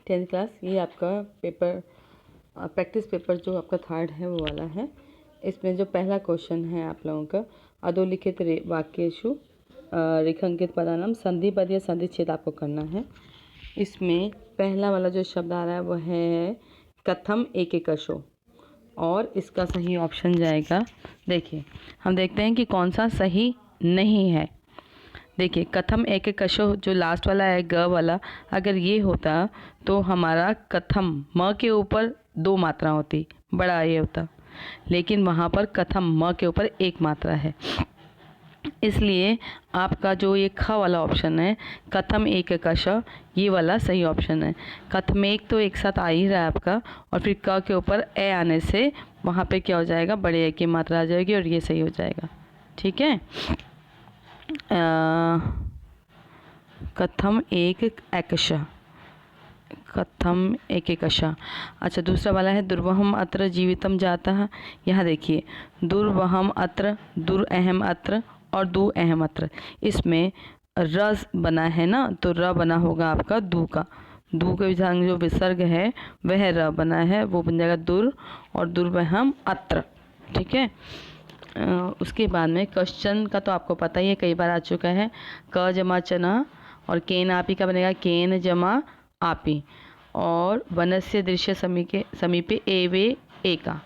10th class, ये आपका paper practice paper जो आपका 3rd है वो वाला है। इसमें जो पहला क्वेश्चन है आप लोगों का, अधोलिखित वाक्येषु रेखांकित पदानाम संधि पद या संधि छेद आपको करना है। इसमें पहला वाला जो शब्द आ रहा है वो है कथम एकेकशो, और इसका सही ऑप्शन जाएगा, देखिए हम देखते हैं कि कौन सा सही नहीं है। देखिए कथम एकेकशो जो लास्ट वाला है ग वाला, अगर ये होता तो हमारा कथम म के ऊपर 2 मात्रा होती, बड़ा ये होता, लेकिन वहाँ पर कथम म के ऊपर 1 मात्रा है। इसलिए आपका जो ये ख वाला ऑप्शन है कथम एकेकश, ये वाला सही ऑप्शन है। कथमेक तो एक साथ आ ही रहा है आपका, और फिर क के ऊपर ए आने से वहाँ पे क्या हो जाएगा, बड़े ए की मात्रा आ जाएगी और ये सही हो जाएगा। ठीक है, कथम एक एकश, कथम एकेकश। अच्छा, दूसरा वाला है दुर्वहम अत्र जीवितम जातः। यहाँ देखिए दुर्वहम अत्र, दुरअहम अत्र और दु अहम अत्र, इसमें र बना है ना, तो र बना होगा आपका दू का, दू के विधान जो विसर्ग है वह र बना है, वो बन जाएगा दुर और दुर्वहम अत्र। ठीक है, उसके बाद में क्वेश्चन का तो आपको पता ही है, कई बार आ चुका है, क जमा चना और केन आपी का बनेगा केन जमा आपी, और वनस्य दृश्य समीपे एवे एका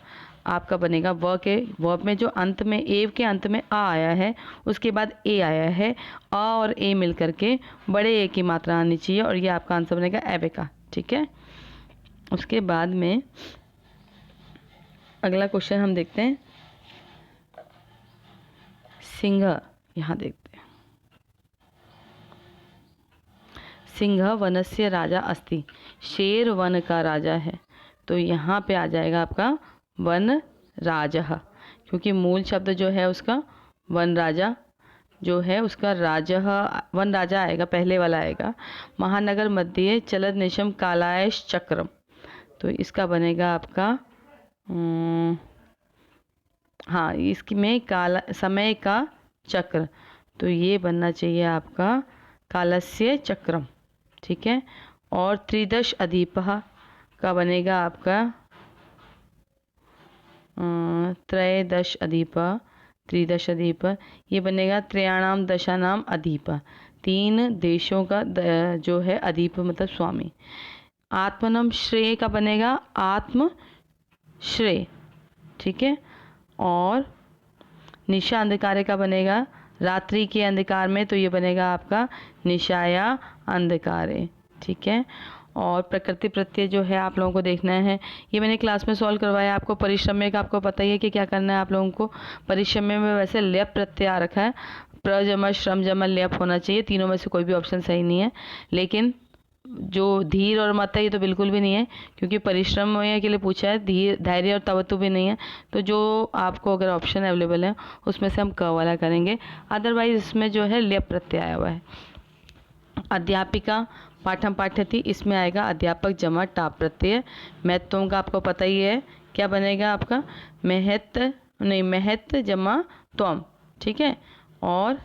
आपका बनेगा व के वर्ब में जो अंत में एव के अंत में आ आया है उसके बाद ए आया है, आ और ए मिल करके बड़े ए की मात्रा आनी चाहिए, और ये आपका आंसर बनेगा एवेका। ठीक है, उसके बाद में अगला क्वेश्चन हम देखते हैं, सिंह। यहाँ देखते हैं, सिंह वनस्य राजा अस्ति, शेर वन का राजा है, तो यहाँ पे आ जाएगा आपका वन राजः, क्योंकि मूल शब्द जो है उसका वन राजा जो है उसका राजः, वन राजा आएगा, पहले वाला आएगा। महानगर मध्य चलद निशम कालायश चक्रम, तो इसका बनेगा आपका हाँ, इसमें काला समय का चक्र, तो ये बनना चाहिए आपका कालस्य चक्रम। ठीक है, और त्रिदश अधिपः का बनेगा आपका त्रयोदश अधिप, त्रिदश अधिप, ये बनेगा त्रयाणाम दशानाम अधिप, 3 देशों का जो है अधिप मतलब स्वामी। आत्मनम श्रेय का बनेगा आत्म श्रेय। ठीक है, और निशा अंधकारे का बनेगा रात्रि के अंधकार में, तो ये बनेगा आपका निशाया अंधकारे। ठीक है, और प्रकृति प्रत्यय जो है आप लोगों को देखना है, ये मैंने क्लास में सॉल्व करवाया आपको। परिश्रम्य का आपको पता ही है कि क्या करना है आप लोगों को। परिश्रम्य में वैसे ल्यप प्रत्यय आ रखा है, प्र जमा श्रम जमा ल्यप होना चाहिए, तीनों में से कोई भी ऑप्शन सही नहीं है। लेकिन जो धीर और मत है ये तो बिल्कुल भी नहीं है, क्योंकि परिश्रम के लिए पूछा है, धीर धैर्य और तवतु भी नहीं है। तो जो आपको अगर ऑप्शन अवेलेबल है उसमें से हम क वाला करेंगे, अदरवाइज इसमें जो है ल्यप प्रत्यय आया हुआ है। अध्यापिका पाठम पाठ्यति, इसमें आएगा अध्यापक जमा टाप प्रत्यय। महत्वम का आपको पता ही है, क्या बनेगा आपका महत जमा त्वम। ठीक है, और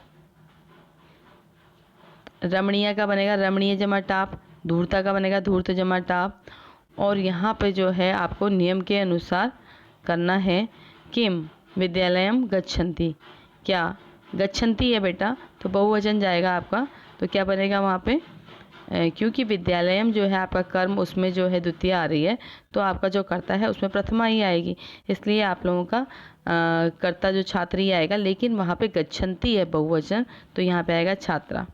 रमणीय का बनेगा रमणीय जमा टाप, धूर्ता का बनेगा धूर्त जमा टाप। और यहाँ पे जो है आपको नियम के अनुसार करना है, किम विद्यालयम गच्छन्ति, क्या गच्छन्ति है बेटा, तो बहुवचन जाएगा आपका, तो क्या बनेगा वहाँ पे, क्योंकि विद्यालयम जो है आपका कर्म उसमें जो है द्वितीय आ रही है, तो आपका जो कर्ता है उसमें प्रथमा ही आएगी, इसलिए आप लोगों का कर्ता जो छात्र ही आएगा, लेकिन वहाँ पे गच्छन्ति है बहुवचन, तो यहाँ पे आएगा छात्रा।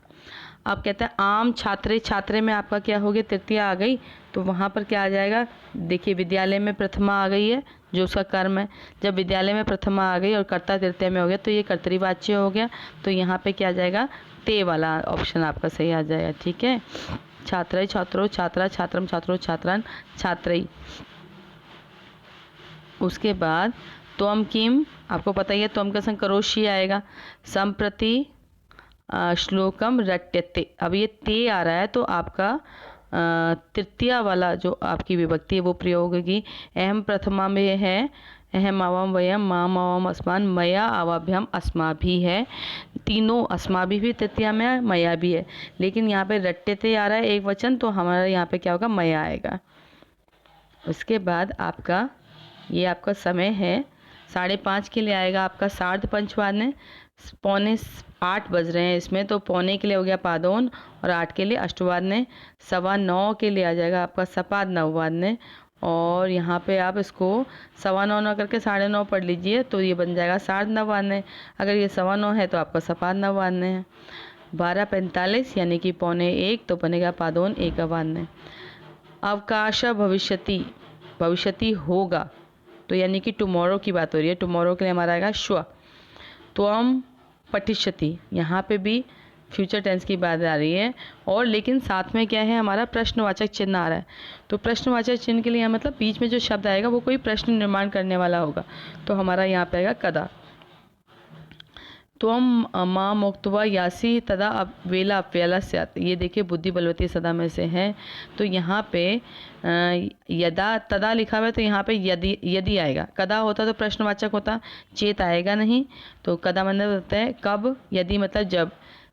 आप कहते हैं आम छात्रे, छात्रे में आपका क्या हो गया, तृतीय आ गई, तो वहाँ पर क्या आ जाएगा, देखिए विद्यालय में प्रथमा आ गई है जो उसका कर्म है, जब विद्यालय में प्रथमा आ गई और कर्ता तृतीय में हो गया तो ये कर्तरीवाच्य हो गया, तो यहाँ पे क्या आ जाएगा, ते वाला ऑप्शन आपका सही आ जाएगा। ठीक है, छात्र छात्रो छात्रा छात्रम छात्रो छात्रान छात्रई। उसके बाद त्वम किम, आपको पता ही है त्वम का संग करोशी आएगा, संप्रति श्लोकम रट्यते, अब ये ते आ रहा है तो आपका तृतीया वाला जो आपकी विभक्ति है वो प्रयोग होगी। अहम प्रथमा में है अहम आवाम वयम माम आवाम अस्मान मया आवाभ्याम अस्माभि है। तीनों अस्माभि भी तृतीया में है, मया भी है, लेकिन यहाँ पे रट्टे आ रहा है एक वचन, तो हमारा यहाँ पे क्या होगा, मया आएगा। उसके बाद आपका ये आपका समय है 5:30 के लिए आएगा आपका सार्ध पंचवाद्य। 7:45 बज रहे हैं इसमें, तो पौने के लिए हो गया पादोन और 8 के लिए अष्टवाद्य। 9:15 के लिए आ जाएगा आपका सपाद नववाद्य। और यहाँ पे आप इसको 9:15 ना करके 9:30 पढ़ लीजिए, तो ये बन जाएगा सार्ध नववाद्य। अगर ये 9:15 है तो आपका सपाद नववाद्य है। 12:45 यानी कि 12:45 तो बनेगा पादोन एकवाद्य। अवकाश भविष्यति, भविष्यति होगा, तो यानी कि टुमारो की बात हो रही है। टुमारो के लिए हमारा आएगा श्व। त्वम पठिष्यति, यहाँ पे भी फ्यूचर टेंस की बात आ रही है, और लेकिन साथ में क्या है, हमारा प्रश्नवाचक चिन्ह आ रहा है। तो प्रश्नवाचक चिन्ह के लिए मतलब बीच में जो शब्द आएगा वो कोई प्रश्न निर्माण करने वाला होगा, तो हमारा यहाँ पे आएगा कदा। त्वम माँ मुक्तवा यासी तदा वेला अप्यला स्यात्, ये देखिए बुद्धि बलवती सदा में से है, तो यहाँ पे यदा तदा लिखा हुआ है, तो यहाँ पे यदि यदि आएगा। कदा होता तो प्रश्नवाचक होता, चेत आएगा नहीं, तो कदा मतलब होता है कब, यदि मतलब जब,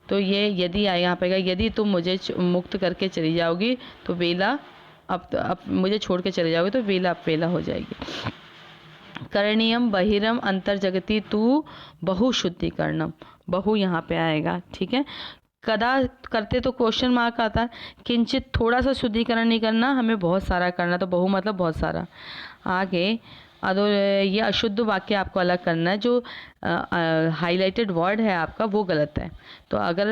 तो ये यदि आएगा, यहाँ पे आएगा यदि तुम मुझे मुक्त करके चली जाओगी, तो वेला अब मुझे छोड़ के चले जाओगे, तो वेला अप्यला हो जाएगी। करणीयम बहिरम अंतर्जगती तू बहुशुद्धिकरणम, बहु यहाँ पे आएगा, ठीक है। कदा करते तो क्वेश्चन मार्क आता, किंचित थोड़ा सा शुद्धिकरण नहीं करना, हमें बहुत सारा करना, तो बहु मतलब बहुत सारा। आगे ये अशुद्ध वाक्य आपको अलग करना है, जो हाईलाइटेड वर्ड है आपका वो गलत है। तो अगर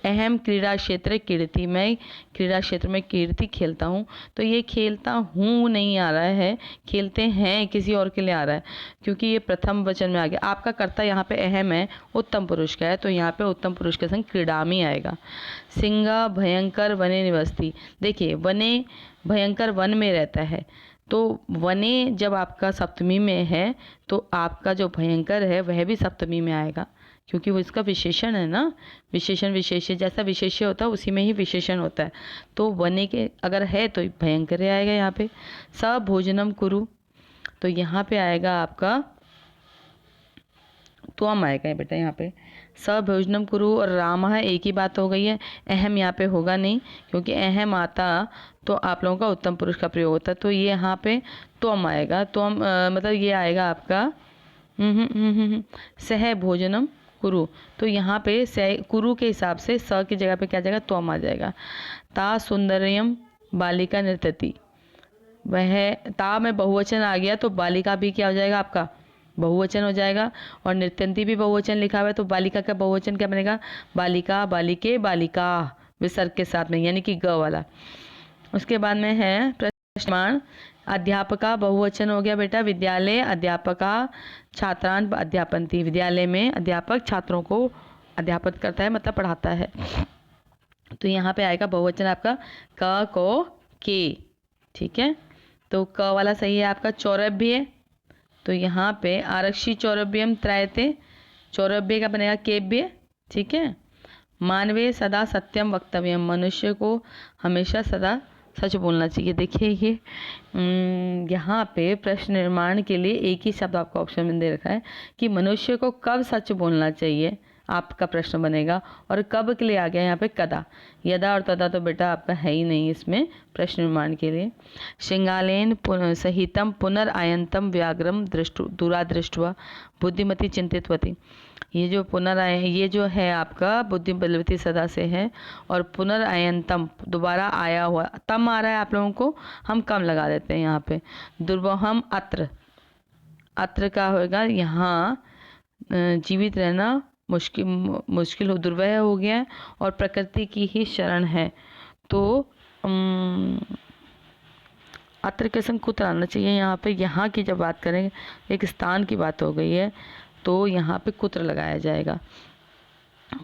अहम क्रीड़ा क्षेत्र कीर्ति, मैं क्रीड़ा क्षेत्र में कीर्ति खेलता हूँ, तो ये खेलता हूँ नहीं आ रहा है, खेलते हैं किसी और के लिए आ रहा है, क्योंकि ये प्रथम वचन में आ गया। आपका कर्ता यहाँ पे अहम है, उत्तम पुरुष का है, तो यहाँ पे उत्तम पुरुष के संग क्रीडामी आएगा। सिंह भयंकर वने निवसती, देखिए वने भयंकर वन में रहता है, तो वने जब आपका सप्तमी में है, तो आपका जो भयंकर है वह भी सप्तमी में आएगा, क्योंकि वो इसका विशेषण है ना। विशेषण विशेष्य, जैसा विशेष्य होता है उसी में ही विशेषण होता है, तो वने के अगर है तो भयंकर आएगा यहाँ पे। स भोजनम कुरु, तो यहाँ पे आएगा आपका त्वम आएगा बेटा, यहाँ पे स भोजनम कुरु और राम है, एक ही बात हो गई है। अहम यहाँ पे होगा नहीं, क्योंकि अहम आता तो आप लोगों का उत्तम पुरुष का प्रयोग होता है, तो ये यहाँ पे त्वम आएगा। त्वम मतलब ये आएगा आपका सह भोजनम कुरु, तो यहाँ पे सह कुरु के हिसाब से स की जगह पे क्या जाएगा, त्वम आ जाएगा। ता सुंदरयम बालिका नृत्यति, वह ता में बहुवचन आ गया, तो बालिका भी क्या हो जाएगा आपका, बहुवचन हो जाएगा। और नृत्यंती भी बहुवचन लिखा हुआ है, तो बालिका का बहुवचन क्या बनेगा, बालिका बालिके बालिका विसर्ग के साथ में, यानी कि ग वाला। उसके बाद में है प्रश्नमान, अध्यापका बहुवचन हो गया बेटा, विद्यालय अध्यापका छात्रान अध्यापनती, विद्यालय में अध्यापक छात्रों को अध्यापन करता है, मतलब पढ़ाता है, तो यहाँ पे आएगा बहुवचन आपका क को के, ठीक है। तो क वाला सही है आपका। चौरभ्य, तो यहाँ पे आरक्षी चौरभ्यम त्रायते, चौरभ्य का बनेगा केभ्य, ठीक है। मानवे सदा सत्यम वक्तव्यम, मनुष्य को हमेशा सदा सच बोलना चाहिए। देखिए ये यहाँ पे प्रश्न निर्माण के लिए एक ही शब्द आपको ऑप्शन में दे रखा है कि मनुष्य को कब सच बोलना चाहिए, आपका प्रश्न बनेगा। और कब के लिए आ गया यहाँ पे कदा, यदा और तदा तो बेटा आपका है ही नहीं इसमें प्रश्न निर्माण के लिए। श्रृंगालेन सहितम पुनरायंतम व्याग्रम दुरादृष्टवा बुद्धिमती चिंतितवती, ये जो पुनराय ये जो है आपका बुद्धि बलवती सदा से है, और पुनरायंतम दोबारा आया हुआ, तम आ रहा है आप लोगों को, हम कम लगा देते हैं यहाँ पे। दुर्वहम अत्र, अत्र का होगा यहाँ जीवित रहना मुश्किल हो, दुर्वह हो गया है, और प्रकृति की ही शरण है, तो अत्र के संग कुत्र आना चाहिए यहाँ पे। यहाँ की जब बात करें, एक स्थान की बात हो गई है, तो यहाँ पे कुत्र लगाया जाएगा।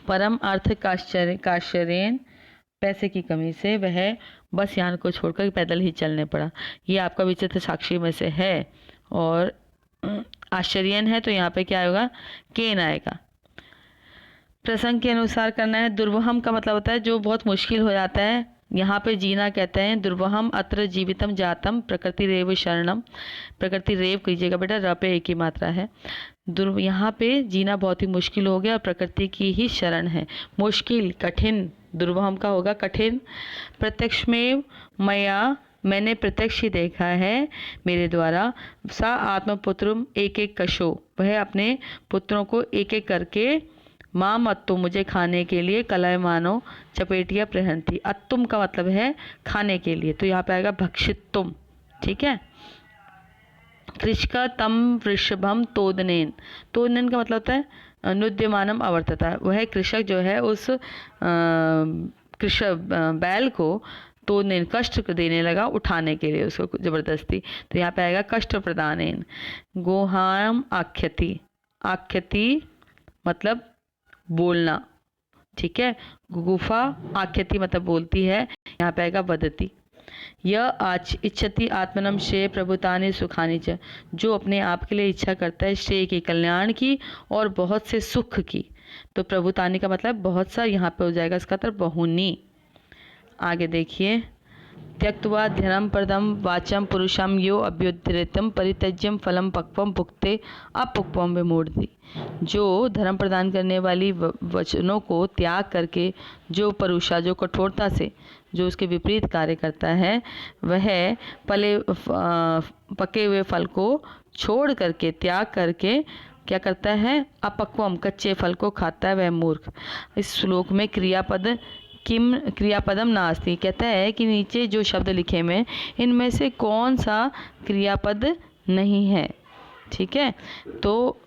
परम अर्थ काश्चर्येन, पैसे की कमी से वह बस यान को छोड़कर पैदल ही चलने पड़ा, ये आपका विचित्र साक्षी में से है। और आश्चर्यन है, तो यहाँ पे क्या होगा, केन आएगा। प्रसंग के अनुसार करना है। दुर्वहम का मतलब होता है जो बहुत मुश्किल हो जाता है, यहाँ पे जीना कहते हैं दुर्वहम अत्र जीवितम जातम प्रकृति रेव शरणम। प्रकृति रेव कीजिएगा बेटा, र पे एक ही मात्रा है। यहाँ पे जीना बहुत ही मुश्किल हो गया और प्रकृति की ही शरण है। मुश्किल, कठिन, दुर्वहम का होगा कठिन। प्रत्यक्ष में मया, मैंने प्रत्यक्ष ही देखा है मेरे द्वारा। सा आत्मपुत्रम एक एक कशो, वह अपने पुत्रों को एक एक करके माम अत्तुम, मुझे खाने के लिए कलय मानो चपेटिया प्रहंती। अत्तुम का मतलब है खाने के लिए, तो यहाँ पे आएगा भक्षितुम। ठीक है। कृष्का तम वृषभम तोदनेन, तोदनेन का मतलब होता है नुद्यमानम अवर्तता। वह कृषक जो है उस कृषक बैल को तोदनेन कष्ट देने लगा, उठाने के लिए उसको जबरदस्ती। तो यहाँ पे आएगा कष्ट प्रदानेन। गोहाम आख्यति, आख्यति मतलब बोलना। ठीक है। गुफा आख्यति मतलब बोलती है, यहाँ पे आएगा वदति। यह इच्छति आत्मनम श्रेय प्रभुतानि सुखानि च, जो अपने आप के लिए इच्छा करता है श्रेय की, कल्याण की और बहुत से सुख की। तो प्रभुतानि का मतलब बहुत सा, यहाँ पे हो जाएगा इसका मतलब बहुनी। आगे देखिए, त्यक्त्वा ध्यनं पदम वाचम पुरुषम यो अभ्युद्धृतम परित्यज्यम फलम पक्वम भुक्ते अपक्वम विमूढ़ति। जो धर्म प्रदान करने वाली वचनों को त्याग करके जो परुषा, जो कठोरता से जो उसके विपरीत कार्य करता है, वह पके हुए फल को छोड़ करके, त्याग करके क्या करता है, अपक्वम कच्चे फल को खाता है, वह मूर्ख। इस श्लोक में क्रियापद किम क्रियापदम नास्ति, कहता है कि नीचे जो शब्द लिखे में इनमें से कौन सा क्रियापद नहीं है। ठीक है। तो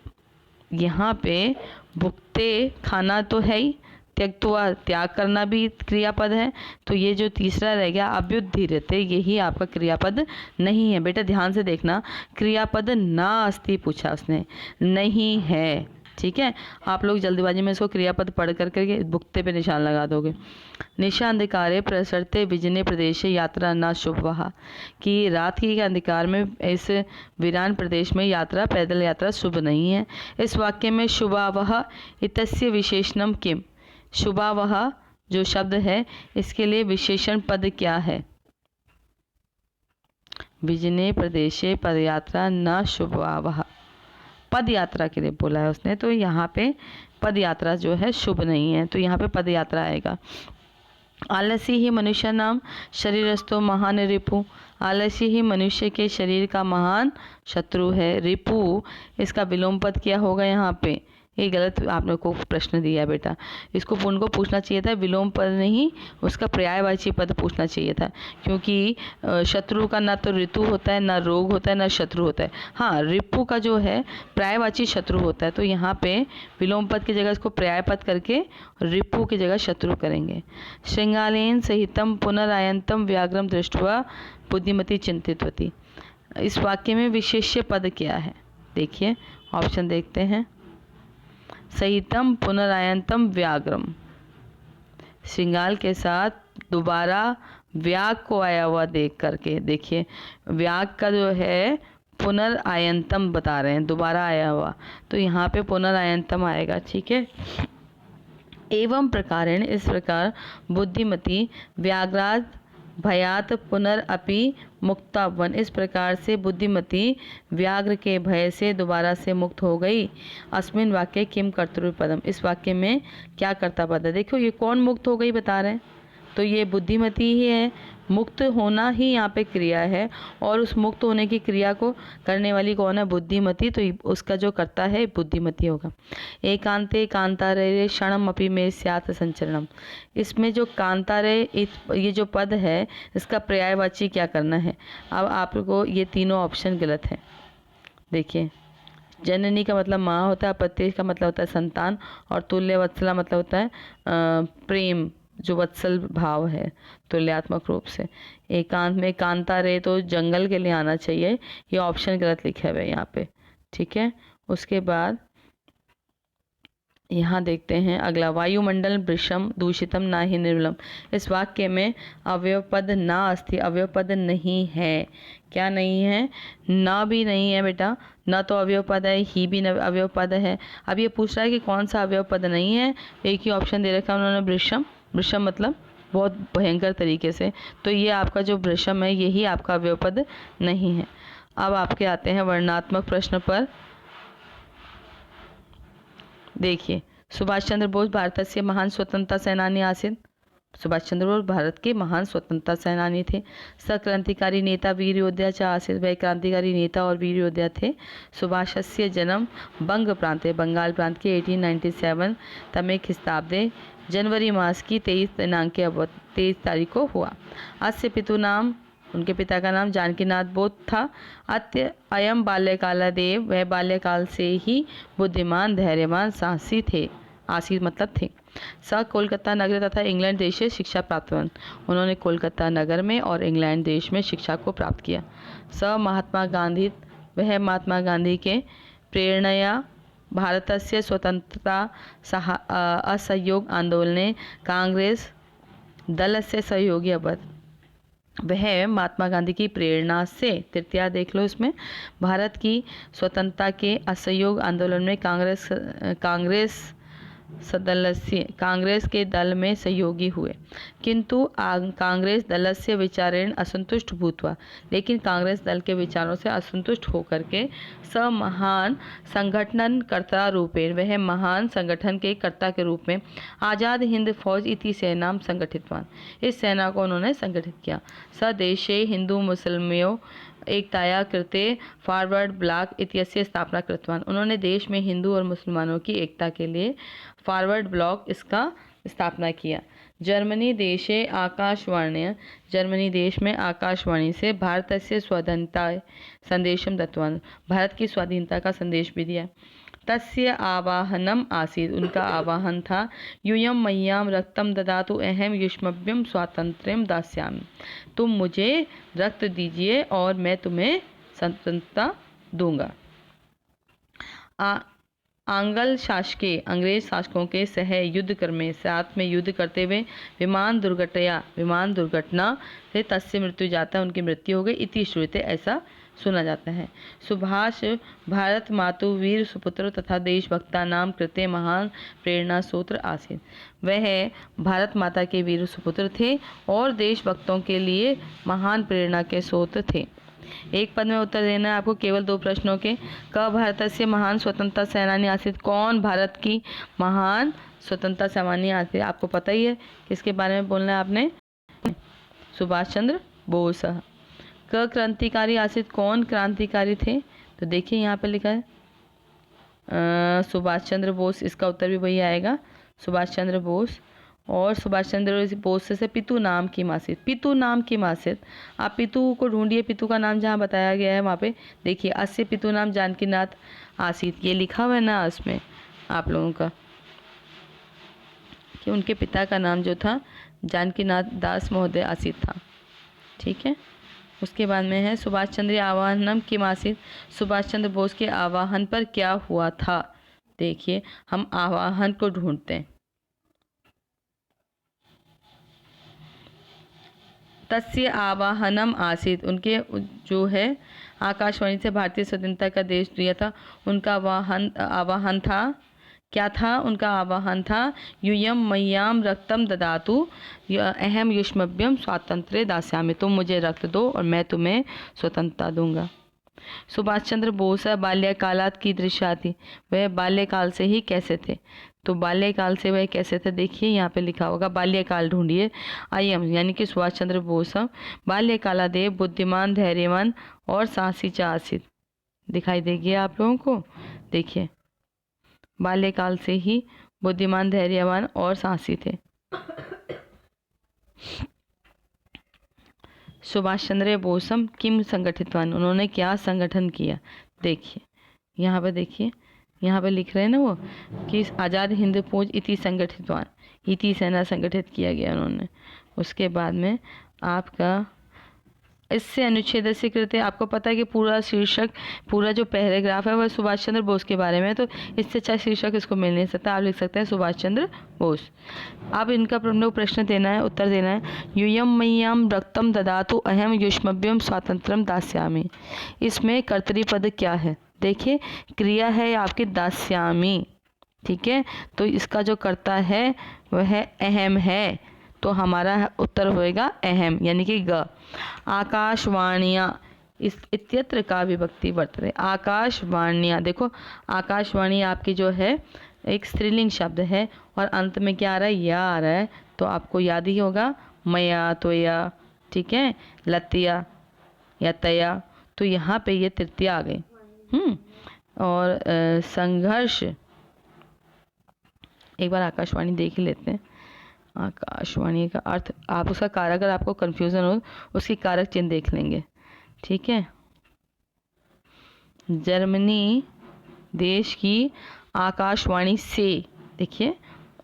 यहाँ पे भुक्ते खाना तो है ही, त्यक्त्वा त्याग करना भी क्रियापद है। तो ये जो तीसरा रह गया अभ्युद्धृते, यही आपका क्रियापद नहीं है। बेटा ध्यान से देखना, क्रियापद नास्ति पूछा उसने, नहीं है। ठीक है। आप लोग जल्दीबाजी में इसको क्रियापद पढ़ करके भुक्ते पे निशान लगा दोगे। निशांधिकारे प्रसरते विजने प्रदेश यात्रा न शुभवहा, कि रात के अंधकार में इस वीरान प्रदेश में यात्रा, पैदल यात्रा शुभ नहीं है। इस वाक्य में शुभावह इतस्य विशेषणम किम, शुभावह जो शब्द है इसके लिए विशेषण पद क्या है। विजने प्रदेशे पदयात्रा न शुभावह, पद यात्रा के लिए बोला है उसने, तो यहाँ पे पद यात्रा जो है शुभ नहीं है, तो यहाँ पे पद यात्रा आएगा। आलसी ही मनुष्य नाम शरीरस्थो महान रिपु, आलसी ही मनुष्य के शरीर का महान शत्रु है। रिपु इसका विलोम पद क्या होगा यहाँ पे, ये गलत आपने को प्रश्न दिया बेटा, इसको उनको पूछना चाहिए था विलोम पद नहीं, उसका पर्यायवाची पद पूछना चाहिए था, क्योंकि शत्रु का ना तो ऋतु होता है, ना रोग होता है, ना शत्रु होता है। हाँ, रिपु का जो है पर्यायवाची शत्रु होता है, तो यहाँ पे विलोम पद की जगह इसको पर्याय पद करके रिपु की जगह शत्रु करेंगे। श्रृंगालेन सहितम पुनरायंतम व्याघ्रम दृष्टवा बुद्धिमती चिंतितवती, इस वाक्य में विशेष्य पद क्या है, देखिए ऑप्शन देखते हैं। सहितम पुनरायंतम व्याघ्रम, श्रृंगाल के साथ दोबारा व्याघ को आया हुआ देख करके, देखिए व्याघ का जो है पुनरायंतम बता रहे हैं, दोबारा आया हुआ, तो यहाँ पे पुनरायंतम आएगा। ठीक है। एवं प्रकारेण, इस प्रकार बुद्धिमती व्याघ्राद भयात पुनरअपि मुक्तावन, इस प्रकार से बुद्धिमती व्याघ्र के भय से दोबारा से मुक्त हो गई। अस्मिन वाक्य किम कर्तृपदम, इस वाक्य में क्या कर्ता पद है। देखो ये कौन मुक्त हो गई बता रहे हैं, तो ये बुद्धिमती ही है। मुक्त होना ही यहाँ पे क्रिया है, और उस मुक्त होने की क्रिया को करने वाली कौन है, बुद्धिमती, तो उसका जो कर्ता है बुद्धिमती होगा। एकांते कांतारे क्षणम अपि में स्यात् संचरणम, इसमें जो कांतारे ये जो पद है इसका पर्यायवाची क्या करना है। अब आपको ये तीनों ऑप्शन गलत है। देखिए, जननी का मतलब माँ होता है, अपत्य का मतलब होता है संतान, और तुल्य वत्सला मतलब होता है प्रेम, जो वत्सल भाव है तुल्यात्मक रूप से। एकांत में कांता रे तो जंगल के लिए आना चाहिए, ये ऑप्शन गलत लिखा हुआ है यहाँ पे। ठीक है। उसके बाद यहाँ देखते हैं अगला, वायुमंडल वृषम दूषितम ना ही निर्मलम, इस वाक्य में अवयव पद ना अस्ति, अवयव पद नहीं है। क्या नहीं है, ना भी नहीं है बेटा, ना तो अवयव पद है, ही भी अवयव पद है। अब ये पूछ रहा है कि कौन सा अवयव पद नहीं है, एक ही ऑप्शन दे रखा है उन्होंने, वृषम। वृषम मतलब बहुत भयंकर तरीके से। तो ये आपका जो वृषम है यही आपका अवयव पद नहीं है। अब आपके आते हैं वर्णनात्मक प्रश्न पर। देखिए, सुभाष चंद्र बोस भारतस्य महान स्वतंत्रता सेनानी आसीत्। सुभाष चंद्र बोस भारत के महान स्वतंत्रता सेनानी थे। स क्रांतिकारी नेता वीर योद्धा च आसीत्। वह क्रांतिकारी नेता और वीर योद्धा थे। सुभाषस्य जन्म बंग प्रांते, बंगाल प्रांत के 1897 तमे खिस्ताब्दे जनवरी मास की 23 तारीख को हुआ। अस्य पितु नाम, उनके पिता का नाम जानकीनाथ बोस था। अयम बाल्यकालादेव, वह बाल्यकाल से ही बुद्धिमान, धैर्यवान, साहसी थे। आसीत् मतलब थे। स कोलकाता नगर तथा इंग्लैंड देश से शिक्षा प्राप्त हुआ। उन्होंने कोलकाता नगर में और इंग्लैंड देश में शिक्षा को प्राप्त किया। स महात्मा गांधी, वह महात्मा गांधी के प्रेरणया भारतस्य स्वतंत्रता असहयोग आंदोलने कांग्रेस दलस्य सहयोगी अभवत्। वह महात्मा गांधी की प्रेरणा से, तृतीया देख लो इसमें, भारत की स्वतंत्रता के असहयोग आंदोलन में कांग्रेस के दल में सहयोगी हुए। किंतु कांग्रेस दलस्य विचारेण असंतुष्ट भूत्वा, लेकिन कांग्रेस दल के विचारों से असंतुष्ट होकर के स महान संगठन कर्ता रूपेण, वह महान संगठन के कर्ता के रूप में आज़ाद हिंद फौज इति सेनाम संगठितवान, इस सेना को उन्होंने संगठित किया। स देशे हिंदू मुस्लिमयोः एकताया कृते फॉरवर्ड ब्लॉक इत्यस्य स्थापना कृतवान, उन्होंने देश में हिंदू और मुसलमानों की एकता के लिए फॉरवर्ड ब्लॉक इसका स्थापना किया। जर्मनी देशे आकाशवाणी, जर्मनी देश में आकाशवाणी से भारतस्य स्वाधीनता संदेशम दत्तवान, भारत की स्वाधीनता का संदेश भी दिया। तस्य आवाहनम आसीत्, उनका आवाहन था यूयम मय्याम रक्तम ददातु अहम युष्मभ्यम स्वातंत्र्यम दास्यामि, तुम मुझे रक्त दीजिए और मैं तुम्हें स्वतंत्रता दूंगा। आंग्ल शासके, अंग्रेज शासकों के सह युद्ध क्रमे, साथ में युद्ध करते हुए विमान दुर्घटना से तस्य मृत्यु जाता, उनकी मृत्यु हो गई। इति श्रूयते, ऐसा सुना जाता है। सुभाष भारत मातु वीर सुपुत्र तथा देशभक्ता नाम कृते महान प्रेरणा सूत्र आसीत्, वह भारत माता के वीर सुपुत्र थे और देशभक्तों के लिए महान प्रेरणा के स्रोत थे। एक पद में उत्तर देना है आपको, केवल 2 प्रश्नों के। क भारतस्य महान स्वतंत्रता सेनानी आसीत्, कौन भारत की महान स्वतंत्रता सेनानी आसीत्, आपको पता ही है किसके बारे में बोलना है आपने, सुभाष चंद्र बोस। क क्रांतिकारी आसीत्, कौन क्रांतिकारी थे, तो देखिए यहाँ पे लिखा है सुभाष चंद्र बोस, इसका उत्तर भी वही आएगा, सुभाष चंद्र बोस। और सुभाष चंद्र बोस से पितु नाम की मासित, पितु नाम की मासित, आप पितु को ढूंढिए, पितु का नाम जहाँ बताया गया है वहाँ पे देखिए, अस्य पितु नाम जानकीनाथ आसीत्, ये लिखा हुआ है ना इसमें आप लोगों का कि उनके पिता का नाम जो था जानकीनाथ दास महोदय आसीत् था। ठीक है, उसके बाद में है सुभाष चंद्र आवाहनम किम आसीत्, सुभाष चंद्र बोस के आवाहन पर क्या हुआ था। देखिए हम आवाहन को ढूंढते हैं। तस्य आवाहनम आसीत्, उनके जो है आकाशवाणी से भारतीय स्वतंत्रता का देश दिया था, उनका आवाहन था, क्या था उनका आवाहन था, यूयम मय्याम रक्तम ददातु अहम युष्मभ्यम स्वातंत्र्य दास्यामि, तुम मुझे रक्त दो और मैं तुम्हें स्वतंत्रता दूंगा। सुभाष चंद्र बोस बाल्यकालात की दृश्या थी, वह बाल्यकाल से ही कैसे थे, तो बाल्यकाल से वह कैसे थे, देखिए यहाँ पे लिखा होगा, बाल्यकाल ढूंढिए। अयम यानी कि सुभाष चंद्र बोस बाल्यकालादेव बुद्धिमान, धैर्यवान और साहसी च आसीत्, दिखाई देगी आप लोगों को। देखिए बाल्यकाल से ही बुद्धिमान, धैर्यवान और साहसी थे। सुभाष चंद्र बोसम किम संगठितवान, उन्होंने क्या संगठन किया। देखिए यहाँ पे देखिए, यहाँ पे लिख रहे हैं ना वो कि आज़ाद हिंद फौज इति संगठितवान, इति सेना संगठित किया गया उन्होंने। उसके बाद में आपका इससे अनुच्छेद से कृत, आपको पता है कि पूरा शीर्षक, पूरा जो पैराग्राफ है वह सुभाष चंद्र बोस के बारे में है, तो इससे अच्छा शीर्षक इसको मिल नहीं सकता, आप लिख सकते हैं सुभाष चंद्र बोस। अब इनका प्रश्न देना है, उत्तर देना है। यूयम मय्याम रक्तम ददातु अहम युष्मभ्यम स्वातंत्रम दास्यामि, इसमें कर्तरी क्या है, देखिए क्रिया है आपकी दास्यामि, ठीक है, तो इसका जो कर्ता है वह अहम है, तो हमारा उत्तर होएगा अहम यानी कि ग। आकाशवाणियाँ इस इत्यत्र का विभक्ति वर्तते। आकाशवाणियाँ, देखो आकाशवाणी आपकी जो है एक स्त्रीलिंग शब्द है और अंत में क्या आ रहा है, या आ रहा है, तो आपको याद ही होगा मया तोया, ठीक है, लतिया या तया, तो यहाँ पे ये तृतीया आ गई। और संघर्ष, एक बार आकाशवाणी देख ही लेते हैं। आकाशवाणी का अर्थ, आप उसका कारक, अगर आपको कंफ्यूजन हो उसकी कारक चिन्ह देख लेंगे, ठीक है। जर्मनी देश की आकाशवाणी से, देखिए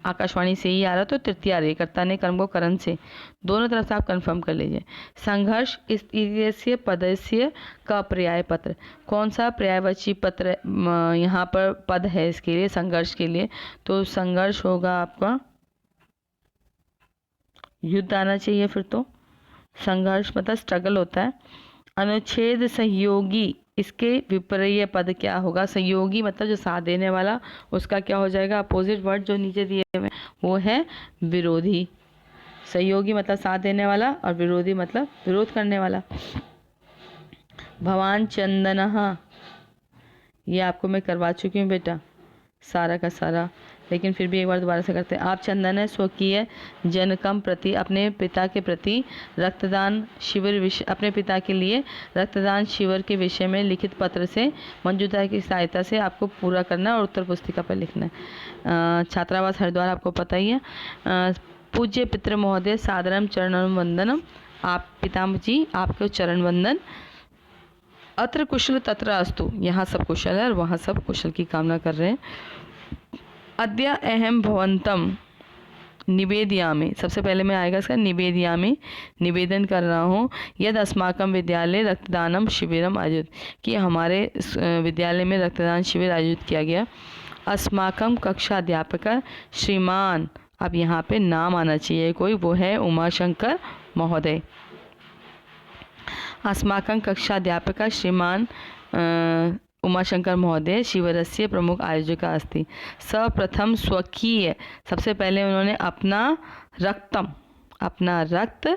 आकाशवाणी से ही आ रहा, तो तृतीय आ रही, कर्ता ने कर्म को करण से, दोनों तरफ से आप कंफर्म कर लीजिए। संघर्ष इस पदस्य का पर्याय पत्र, कौन सा पर्यायवाची पत्र यहाँ पर पद है इसके लिए, संघर्ष के लिए, तो संघर्ष होगा आपका युद्ध आना चाहिए। फिर तो संघर्ष मतलब स्ट्रगल होता है। अनुच्छेद सहयोगी, इसके विपर्य पद क्या होगा, सहयोगी मतलब जो साथ देने वाला, उसका क्या हो जाएगा, अपोजिट वर्ड जो नीचे दिए हुए वो है विरोधी। सहयोगी मतलब साथ देने वाला और विरोधी मतलब विरोध करने वाला। भवान चंदनः, ये आपको मैं करवा चुकी हूँ बेटा सारा का सारा, लेकिन फिर भी एक बार दोबारा से करते हैं। आप चंदन स्वकीय जनकम प्रति, अपने पिता के प्रति रक्तदान शिविर विषय, अपने पिता के लिए रक्तदान शिविर के विषय में लिखित पत्र से मंजूता की सहायता से आपको पूरा करना और उत्तर पुस्तिका पर लिखना है। छात्रावास हरिद्वार आपको पता ही है। पूज्य पितृ महोदय सादरम चरण वंदनम, आप पिताजी आपको चरण वंदन। अत्र कुशल तत्र अस्तु, यहाँ सब कुशल है और वहाँ सब कुशल की कामना कर रहे हैं। अद्य अहम भवंतम निवेदयामि, सबसे पहले मैं आएगा इसका निवेदयामि, निवेदन कर रहा हूँ, यद अस्माकं विद्यालय रक्तदानम शिविरम आयोजित, कि हमारे विद्यालय में रक्तदान शिविर आयोजित किया गया। अस्माकं कक्षा अध्यापक श्रीमान, अब यहाँ पे नाम आना चाहिए कोई, वो है उमाशंकर महोदय। अस्माकं कक्षा अध्यापक श्रीमान उमाशंकर महोदय शिविरस्य प्रमुख आयोजक अस्ति। सर्वप्रथम स्वकीय, सबसे पहले उन्होंने अपना रक्त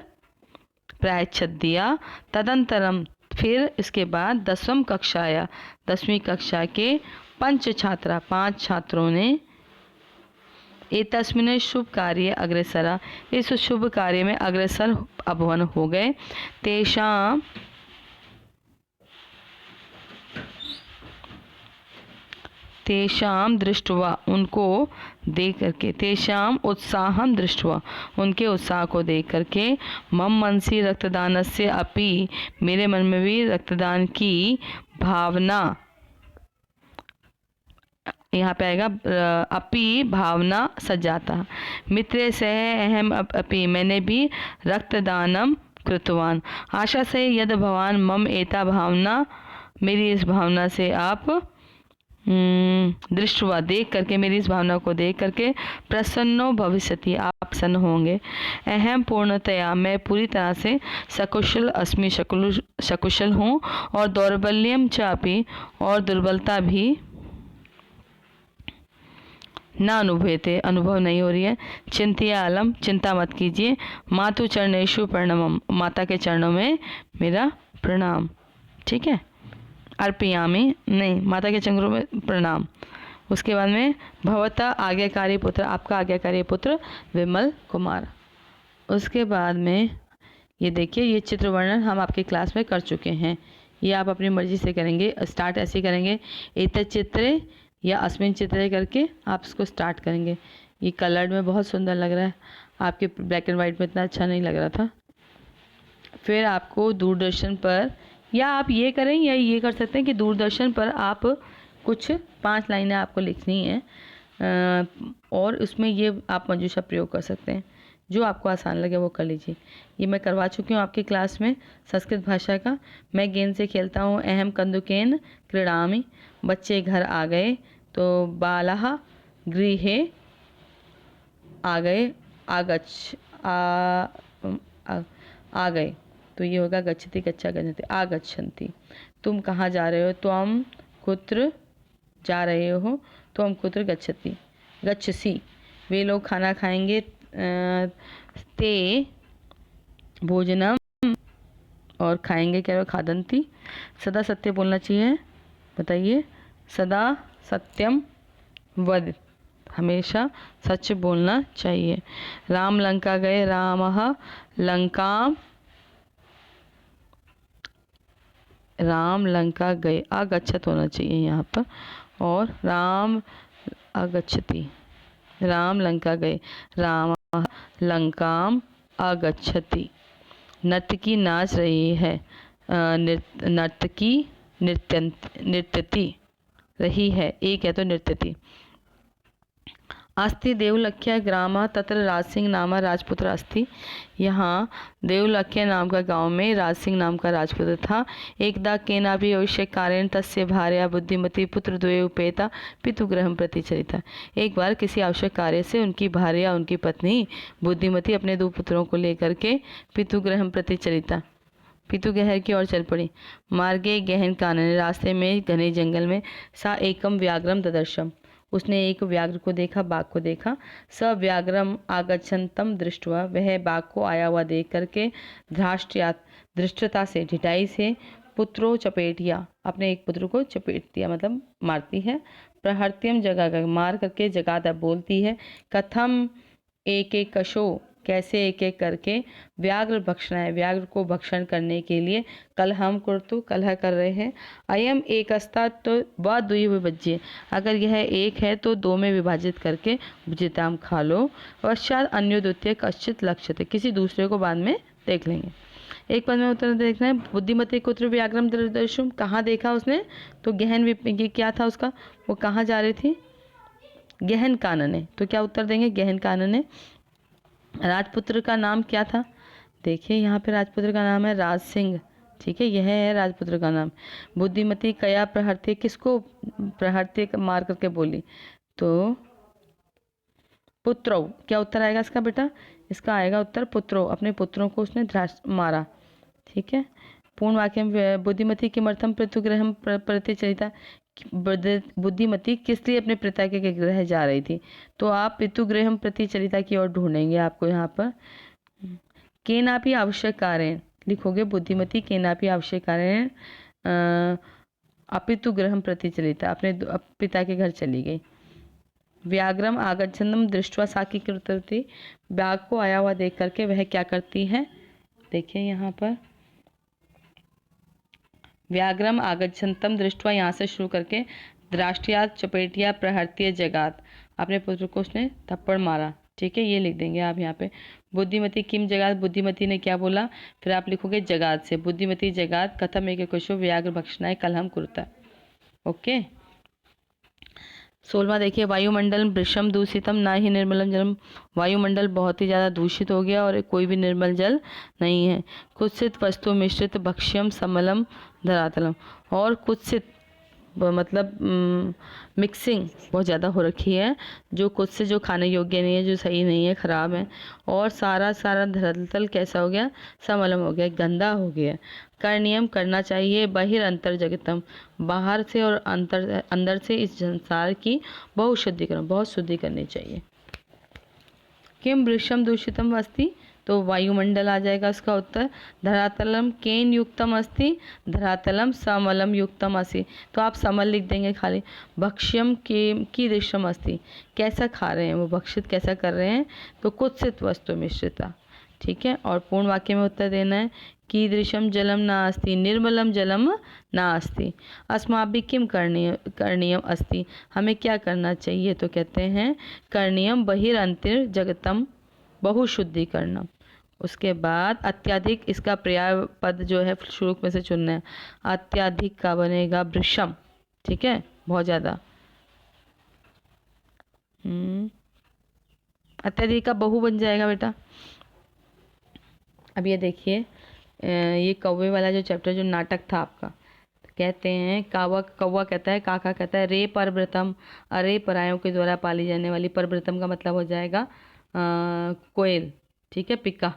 प्रायश्चित दिया। तदंतरम, फिर इसके बाद 10वीं कक्षा के 5 छात्रों ने एतस्मिन् शुभ कार्य अग्रसरा, इस शुभ कार्य में अग्रसर अभवन हो गए। तेषाम दृष्टवा, उनको देख करके, तेषाम उत्साहम दृष्टवा, उनके उत्साह को देख करके, मम मनसि रक्तदानस्य अपि, मेरे मन में भी रक्तदान की भावना, यहाँ पे आएगा अपि भावना सजाता। मित्रे सह अहम अपि, मैंने भी रक्तदानम कृतवान। आशा से यद भवान मम एता भावना, मेरी इस भावना से आप दृष्टवा, देख करके, मेरी इस भावना को देख करके, प्रसन्नो भविष्यति, आप प्रसन्न होंगे। अहम पूर्णतया, मैं पूरी तरह से सकुशल अस्मि, सकुशल हूँ, और दौर्बल्यम चापी, और दुर्बलता भी ना अनुभूयते, अनुभव नहीं हो रही है। चिंतिया आलम, चिंता मत कीजिए। मातु चरणेषु प्रणमम, माता के चरणों में मेरा प्रणाम, ठीक है। अर्पयामि, नहीं, माता के चरणों में प्रणाम। उसके बाद में भवता आज्ञाकारी पुत्र, आपका आज्ञाकारी पुत्र विमल कुमार। उसके बाद में ये देखिए, ये चित्र वर्णन हम आपके क्लास में कर चुके हैं, ये आप अपनी मर्जी से करेंगे। स्टार्ट ऐसे करेंगे, एतत् चित्रे या अस्मिन् चित्रे करके आप इसको स्टार्ट करेंगे। ये कलर्ड में बहुत सुंदर लग रहा है, आपके ब्लैक एंड वाइट में इतना अच्छा नहीं लग रहा था। फिर आपको दूरदर्शन पर, या आप ये करें या ये कर सकते हैं कि दूरदर्शन पर आप कुछ 5 लाइनें आपको लिखनी है, और उसमें ये आप मंजूषा प्रयोग कर सकते हैं, जो आपको आसान लगे वो कर लीजिए। ये मैं करवा चुकी हूँ आपकी क्लास में संस्कृत भाषा का। मैं गेंद से खेलता हूँ, अहम कंदुकेन क्रीडामि, बच्चे घर आ गए, तो बालाः गृहे आ गए, आ गए, तो ये होगा गच्छति, कच्चा गच्छति, आगच्छन्ति। तुम कहाँ जा रहे हो, त्वं कुत्र जा रहे हो, त्वं कुत्र गच्छति, गच्छसि। वे लोग खाना खाएंगे, ते भोजनम, और खाएंगे क्या, खादन्ति। सदा सत्य बोलना चाहिए, बताइए। सदा सत्यम वद, हमेशा सच बोलना चाहिए। राम लंका गए, रामः लंकाम, राम लंका गए, अगच्छत होना चाहिए यहाँ पर। और राम अगच्छति, राम लंका गए, राम लंकाम अगच्छति। नर्तकी नाच रही है, नर्तकी नृत्यति रही है, एक है तो नृत्यति। अस्ति देवलख्या ग्राम तत्र राजसिंह नाम राजपुत्र अस्ति। यहाँ देवलख्या नाम का गांव में राजसिंह नाम का राजपुत्र था। एकदा केनापि आवश्यक कारण तस्य भार्या बुद्धिमती पुत्र द्वय उपेता पितुगृहं प्रति चलिता। एक बार किसी आवश्यक कार्य से उनकी भार्या, उनकी पत्नी बुद्धिमती अपने 2 पुत्रों को लेकर के पितुगृहं प्रति चलिता, पितुगृह की ओर चल पड़ी। मार्गे गहन कानन, रास्ते में घने जंगल में, सा एकम व्याघ्रम ददर्शम, उसने एक व्याघ्र को देखा, बाघ को देखा। स व्याघ्रम आगच्छन्तम दृष्ट्वा, वह बाघ को आया हुआ देख करके धृष्टयात्, धृष्टता से, ढिठाई से, पुत्रो चपेटिया, अपने एक पुत्र को चपेट दिया, मतलब मारती है। प्रहर्त्यम जगा, मार करके जगाता, बोलती है। कथम एक एक कशो, कैसे एक एक करके, व्याघ्र भक्षण है, व्याघ्र को भक्षण करने के लिए, कल हम कुर्तु, कलह कर रहे हैं। अयम एक अस्ता तो व दुई विभज्य, अगर यह एक है तो 2 में विभाजित करके भुजिताम खा लो। पश्चात अन्यो द्वितीय कश्चित लक्ष्यते, किसी दूसरे को बाद में देख लेंगे। एक पद में उत्तर देखना है। बुद्धिमती कुत्र व्याघ्रम दर्शुम, कहाँ देखा उसने, तो गहन, ये क्या था उसका, वो कहाँ जा रही थी, गहन कानने। तो क्या उत्तर देंगे, गहन कानने। राजपुत्र का नाम क्या था, देखिए यहाँ पे राजपुत्र का नाम है राज सिंह, ठीक है, यह है राजपुत्र का नाम। बुद्धिमती कया प्रहर्त्य, किसको प्रहर्त्य मार करके बोली, तो पुत्रो, क्या उत्तर आएगा इसका बेटा, इसका आएगा उत्तर पुत्रो, अपने पुत्रों को उसने मारा, ठीक है। पूर्ण वाक्य में बुद्धिमती किमर्थम पितुगृहं प्रति चलिता, बुद्धिमती किस लिए अपने पिता के गृह जा रही थी, तो आप पितुगृहं प्रति चलिता की ओर ढूंढेंगे आपको यहाँ पर। केनापि आवश्यक कारण लिखोगे, बुद्धिमती केनापि आवश्यक कारण अपितुगृहं प्रति चलिता, अपने पिता के घर चली गई। व्याघ्रम आगच्छन्तम दृष्ट्वा सा की कृतवती, बाघ को आया हुआ देख करके वह क्या करती है, देखिए यहाँ पर व्याघ्रम आगच्छन्तम दृष्ट्वा, यहाँ से शुरू करके द्राष्ट्यात चपेटिया प्रहर्त्य जगात, अपने पुत्र को उसने थप्पड़ मारा, ठीक है, ये लिख देंगे आप यहाँ पे। बुद्धिमती किम जगात, बुद्धिमती ने क्या बोला, फिर आप लिखोगे जगात से, बुद्धिमती जगात कथम एक कुशो व्याघ्र भक्षणाय कलहम कुरुता। ओके। 16वां देखिए, वायुमंडल वृषम दूषितम ना ही निर्मलम जलम, वायुमंडल बहुत ही ज़्यादा दूषित हो गया और कोई भी निर्मल जल नहीं है। कुत्सित वस्तु मिश्रित भक्ष्यम समलम धरातलम, और कुत्सित मतलब मिक्सिंग बहुत ज़्यादा हो रखी है, जो कुछ से जो खाने योग्य नहीं है, जो सही नहीं है, ख़राब है, और सारा धरातल कैसा हो गया, समलम हो गया, गंदा हो गया। करणीयम करना चाहिए, बहिर अंतर जगतम, बाहर से और अंदर से इस संसार की बहुत शुद्धि करनी चाहिए। किम वृषम दूषितम अस्ति, तो वायुमंडल आ जाएगा इसका उत्तर। धरातलम केन युक्तम अस्ति, धरातलम समलम युक्तम अस्ति, तो आप समल लिख देंगे खाली। भक्ष्यम के की दृश्यम अस्ति, कैसा खा रहे हैं वो, भक्षित कैसा कर रहे हैं, तो कुत्सित वस्तु मिश्रिता, ठीक है। और पूर्ण वाक्य में उत्तर देना है। कीदृशम जलम नास्ति, निर्मलम जलम नास्ति, अस्माभिः किम करणीयम अस्ति, हमें क्या करना चाहिए, तो कहते हैं करणीयम बहिरंतर जगतम बहुशुद्धिकरणम। उसके बाद अत्याधिक, इसका पर्याय पद जो है शुरू में से चुनना है। अत्याधिक का बनेगा वृषम, ठीक है, बहुत ज़्यादा। अत्याधिक का बहु बन जाएगा बेटा। अब ये देखिए, ये कौवे वाला जो चैप्टर, जो नाटक था आपका, कहते हैं कौवा कहता है, काका कहता है रे परव्रतम, अरे परायों के द्वारा पाली जाने वाली, परव्रतम का मतलब हो जाएगा कोयल, ठीक है, पिका।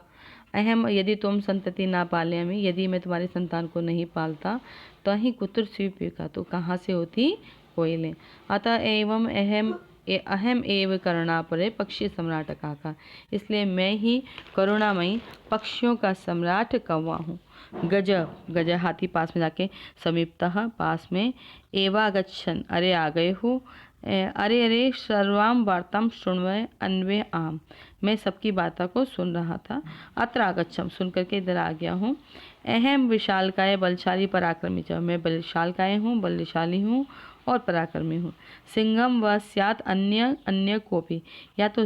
अहम यदि तुम संतति ना पाले हमें, यदि मैं तुम्हारी संतान को नहीं पालता, तो ही कुत्र स्वीपिका, तो कहाँ से होती, कोयलें। अतः एवं अहम ये अहम एव करुणापरे पक्षी सम्राट काका, इसलिए मैं ही करुणामयी पक्षियों का सम्राट कौवा हूँ। गज, गज हाथी पास में जाके, समीपतः पास में, एवागच्छन् अरे आ गए हो, अरे अरे सर्वाम वार्ताम शृण्वय अन्वे आम, मैं सबकी बातों को सुन रहा था। अत्र आगच्छम, सुन करके इधर आ गया हूँ। अहम विशालकाय बलशाली पराक्रमी च, मैं बलशालकाय हूँ, बलशाली हूँ और पराक्रमी हूँ। सिंहम व स्यात् अन्य अन्य कोपी, या तो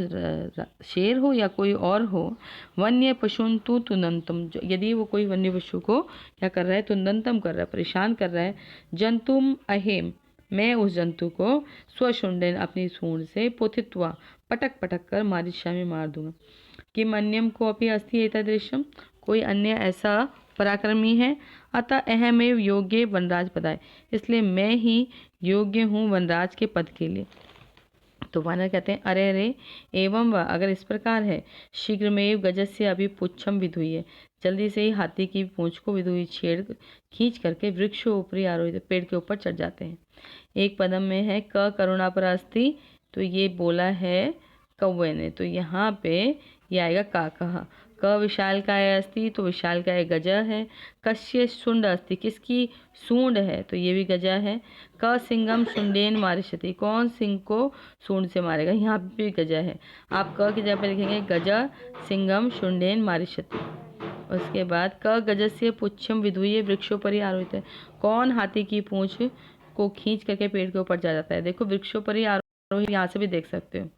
शेर हो या कोई और हो। वन्य पशुन तु तुनंतम, यदि वो कोई वन्य पशु को क्या कर रहा है, तुनंतम कर रहा है, परेशान कर रहा है। जंतुम अहेम, मैं उस जंतु को स्वशुंडेन अपनी सूंड से पोथित्वा पटक पटक कर मारिशा में मार दूंगा। किम अन्यम को अपि अस्ति एतादृशम, कोई अन्य ऐसा पराक्रमी है। अतः अहमेव योग्य वनराज पदाय, इसलिए मैं ही योग्य हूँ वनराज के पद के लिए। तो वानर कहते हैं अरे अरे एवं व, अगर इस प्रकार है, शीघ्रमेव गजस्य अभी पुच्छम विधुये, जल्दी से ही हाथी की पूंछ को विधुई छेड़ खींच करके वृक्षों ऊपरी आरोहित, पेड़ के ऊपर चढ़ जाते हैं। एक पदम में है क करुणा पर अस्ति, तो ये बोला है कौवे ने, तो यहाँ पे ये आएगा का कहा। क विशालकाय अस्ति, तो विशालकाय गजा है। कस्य शुंड अस्ति, किसकी सूंड है, तो ये भी गजा है। क सिंगम शुंडेन मारिष्यति, कौन सिंह को सूंड से मारेगा, यहाँ पे भी गजा है। आप क की जगह पे लिखेंगे गजा सिंगम शुंडेन मारिष्यति। उसके बाद क गजस्य पुच्छम विधुये वृक्षों पर ही आरोहित है, कौन हाथी की पूंछ को खींच करके पेड़ के ऊपर जा जाता है। देखो वृक्षों पर ही आरोही, यहाँ से भी देख सकते हो,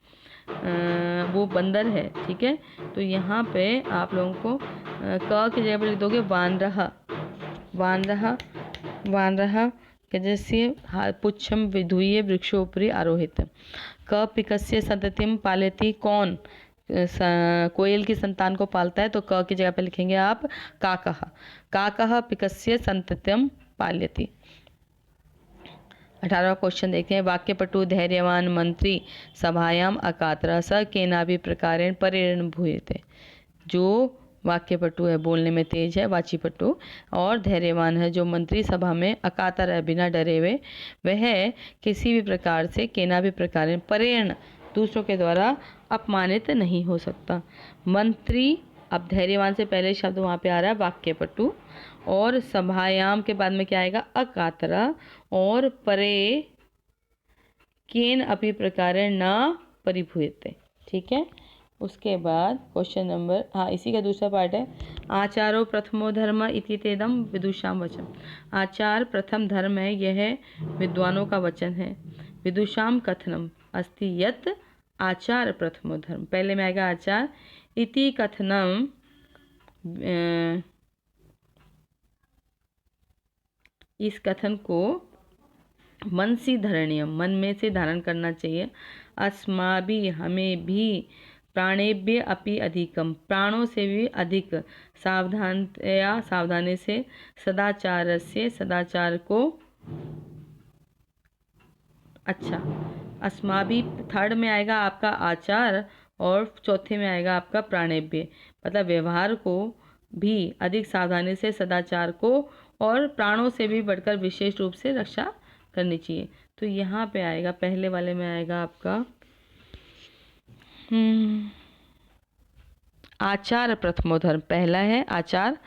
वो बंदर है, ठीक है। तो यहाँ पे आप लोगों को क की जगह पर लिख दोगे वानरहा, वानरहा, वानरहा गजस्य पुच्छम विधुये वृक्षों ऊपरी आरोहित। क पिकस्य संततिम पालयति, कौन कोयल की संतान को पालता है, तो क की जगह पे लिखेंगे आप काकः, काकः पिकस्य संततिम पालयति। 18वां क्वेश्चन देखते हैं। वाक्यपटु धैर्यवान मंत्री सभायाम अकातर स केनापि प्रकारेण परेण भूयते, जो वाक्यपटु है, बोलने में तेज है, वाचीपटु, और धैर्यवान है, जो मंत्री सभा में अकातर है, बिना डरे हुए, वह किसी भी प्रकार से केनापि प्रकारेण परेण, दूसरों के द्वारा अपमानित नहीं हो सकता। मंत्री, अब धैर्यवान से पहले शब्द वहाँ पे आ रहा है वाक्यपटु, और सभायाम के बाद में क्या आएगा अकातरा, और परे केन अपि प्रकारेण न परिभूयते, ठीक है। उसके बाद क्वेश्चन नंबर, हाँ इसी का दूसरा पार्ट है। आचारो प्रथमो धर्म इति तेदम विदुषाम वचन, आचार प्रथम धर्म है, यह विद्वानों का वचन है। विदुषाम कथनम अस्ति यत् आचार प्रथमो धर्म, पहले में आएगा आचार, इति कथनम इस कथन को मनसी धरणीयम, मन में से धारण करना चाहिए। अस्माभि, हमें भी, प्राणेभ्य अपि अधिकम, प्राणों से भी अधिक, सावधानतया, सावधानी से, सदाचार से, सदाचार को, अच्छा अस्माभि थर्ड में आएगा आपका आचार, और चौथे में आएगा आपका प्राणेभ्य, मतलब व्यवहार को भी अधिक सावधानी से, सदाचार को और प्राणों से भी बढ़कर विशेष रूप से रक्षा करनी चाहिए। तो यहाँ पे आएगा, पहले वाले में आएगा आपका आचार प्रथमो धर्म, पहला है आचार।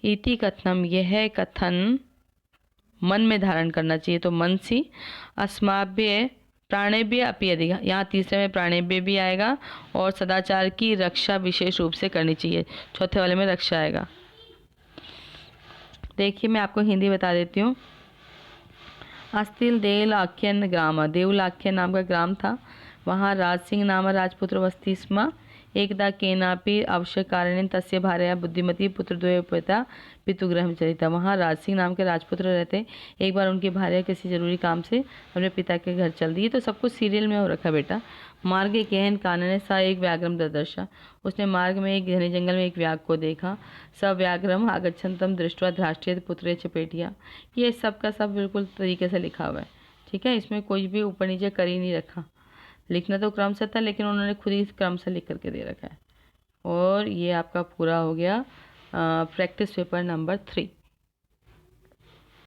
इति कथनम, यह कथन मन में धारण करना चाहिए, तो मनसी। अस्माभ्य प्राणेभ्य अपि अधिक, यहाँ तीसरे में प्राणेभ्य भी आएगा, और सदाचार की रक्षा विशेष रूप से करनी चाहिए, चौथे वाले में रक्षा आएगा। देखिए मैं आपको हिंदी बता देती हूँ। अस्तिल देवलाख्यन ग्राम, देवलाख्यन नाम का ग्राम था, वहाँ राज सिंह नाम राजपुत्र वस्ति स्म। एकदा केनापि आवश्यक कारणेन तस्य भार्या बुद्धिमती पुत्रद्वयो पिता पितुगृहं चलिता, वहाँ राज सिंह नाम के राजपुत्र रहते। एक बार उनकी भार्या किसी जरूरी काम से अपने पिता के घर चल दी। तो सब कुछ सीरियल में हो रखा बेटा। मार्गे केहन कानने सा एक व्याघ्रम ददर्शा, उसने मार्ग में एक घने जंगल में एक व्याघ्र को देखा। स व्याघ्रम आगच्छन्तम दृष्ट्वा धार्ष्ट्येत पुत्रे चपेटिया, ये सब का सब बिल्कुल तरीके से लिखा हुआ है, ठीक है। इसमें कोई भी ऊपर नीचे कर ही नहीं रखा, लिखना तो क्रम से था लेकिन उन्होंने खुद ही क्रम से लिख करके दे रखा है। और ये आपका पूरा हो गया प्रैक्टिस पेपर नंबर 3।